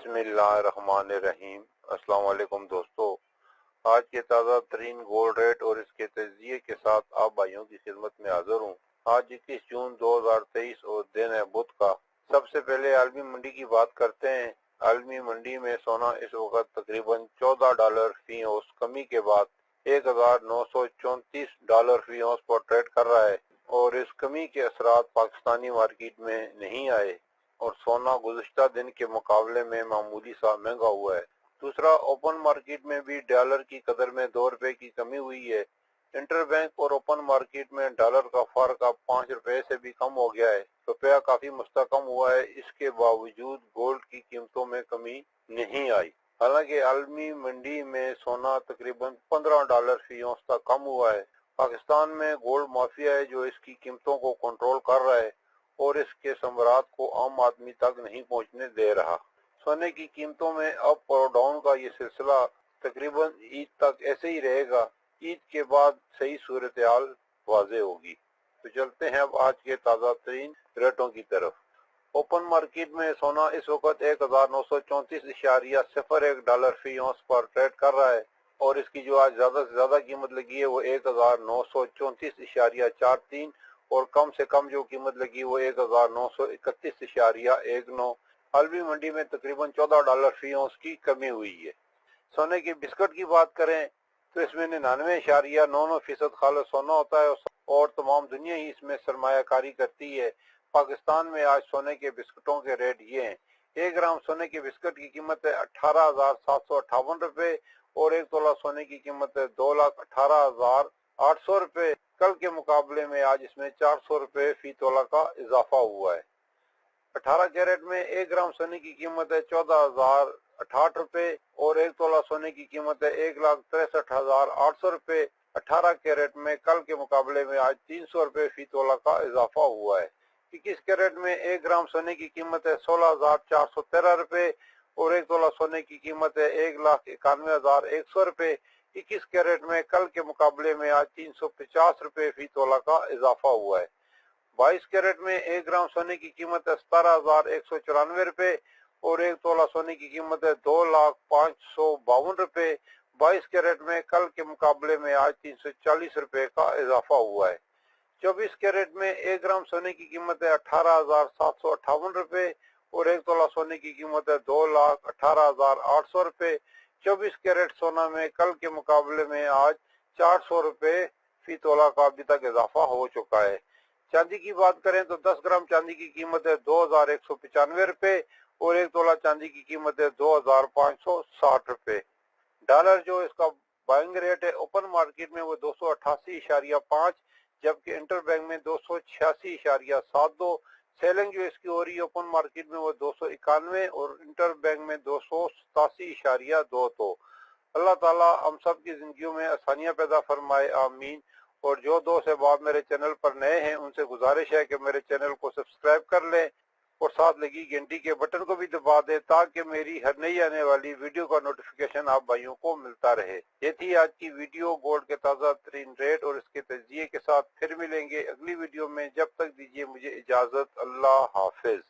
बिस्मिल्लाहिर्रहमानिर्रहीम। अस्सलाम वालेकुम दोस्तों, आज के ताज़ा तरीन गोल्ड रेट और इसके तजिए के साथ आप भाइयों की खिदमत में हाजिर हूँ। आज 21 जून 2023 और दिन है बुध का। सबसे पहले आलमी मंडी की बात करते हैं। आलमी मंडी में सोना इस वक्त तकरीबन $14 फी औंस कमी के बाद $1934 फी औंस पर ट्रेड कर रहा है और इस कमी के असरात पाकिस्तानी मार्केट में नहीं आए और सोना गुज़िश्ता दिन के मुकाबले में मामूली सा महंगा हुआ है। दूसरा, ओपन मार्केट में भी डॉलर की कदर में ₹2 की कमी हुई है। इंटर बैंक और ओपन मार्केट में डॉलर का फर्क अब ₹5 से भी कम हो गया है। रुपया काफी मुस्तकम हुआ है। इसके बावजूद गोल्ड की कीमतों में कमी नहीं आई। हालांकि आलमी मंडी में सोना तकरीबन $15 फी औंस तक कम हुआ है। पाकिस्तान में गोल्ड माफिया है जो इसकी कीमतों को कंट्रोल कर रहा है और इसके समरात को आम आदमी तक नहीं पहुंचने दे रहा। सोने की कीमतों में अप और डाउन का ये सिलसिला तकरीबन ईद तक ऐसे ही रहेगा। ईद के बाद सही सूरत हाल वाज़ेह होगी। तो चलते हैं अब आज के ताज़ा तरीन रेटों की तरफ। ओपन मार्केट में सोना इस वक्त $1934.01 फी औंस पर ट्रेड कर रहा है और इसकी जो आज ज्यादा से ज्यादा कीमत लगी है वो 1934.43 और कम से कम जो कीमत लगी वो 1931.19। आलमी मंडी में तकरीबन $14 फी औंस की कमी हुई है। सोने की बिस्कुट की बात करें तो इसमें 99.99% खालिस सोना होता है और तमाम दुनिया ही इसमें सरमायाकारी करती है। पाकिस्तान में आज सोने के बिस्कुटों के रेट ये हैं। 1 ग्राम सोने के बिस्कुट की कीमत है ₹18,758 और 1 तोला सोने की कीमत है ₹2,18,800। कल के मुकाबले में आज इसमें ₹400 फी तोला का इजाफा हुआ है। 18 कैरेट में 1 ग्राम सोने की कीमत है ₹14,068 और 1 तोला सोने की कीमत है ₹1,63,800। 18 कैरेट में कल के मुकाबले में आज ₹300 फी तोला का इजाफा हुआ है। 21 कैरेट में 1 ग्राम सोने की कीमत है ₹16,413 और 1 तोला सोने की कीमत है ₹1,91,100। 21 कैरेट में कल के मुकाबले में आज ₹350 फी तोला का इजाफा हुआ है। 22 कैरेट में 1 ग्राम सोने की कीमत है ₹17,194 और 1 तोला सोने की कीमत है ₹2,05,52। 22 कैरेट में कल के मुकाबले में आज ₹340 का इजाफा हुआ है। 24 कैरेट में 1 ग्राम सोने की कीमत है ₹18,758 और 1 तोला सोने की कीमत है ₹2,18,800। 24 कैरेट सोना में कल के मुकाबले में आज ₹400 फी तोला का अभी तक इजाफा हो चुका है। चांदी की बात करें तो 10 ग्राम चांदी की कीमत है ₹2,195 और 1 तोला चांदी की कीमत है ₹2,560। डॉलर जो इसका बाइंग रेट है ओपन मार्केट में वो 288.5 जबकि इंटर बैंक में 286.72। सेलिंग जो इसकी हो रही है ओपन मार्केट में वो 291 और इंटर बैंक में 287.22। अल्लाह ताला हम सब की जिंदगियों में आसानियां पैदा फरमाए, आमीन। और जो दोस्त अहबाब मेरे चैनल पर नए हैं उनसे गुजारिश है कि मेरे चैनल को सब्सक्राइब कर लें और साथ लगी घंटी के बटन को भी दबा दें ताकि मेरी हर नई आने वाली वीडियो का नोटिफिकेशन आप भाइयों को मिलता रहे। ये थी आज की वीडियो गोल्ड के ताज़ा तरीन रेट और इसके तजिए के साथ। फिर मिलेंगे अगली वीडियो में। जब तक दीजिए मुझे इजाजत। अल्लाह हाफिज।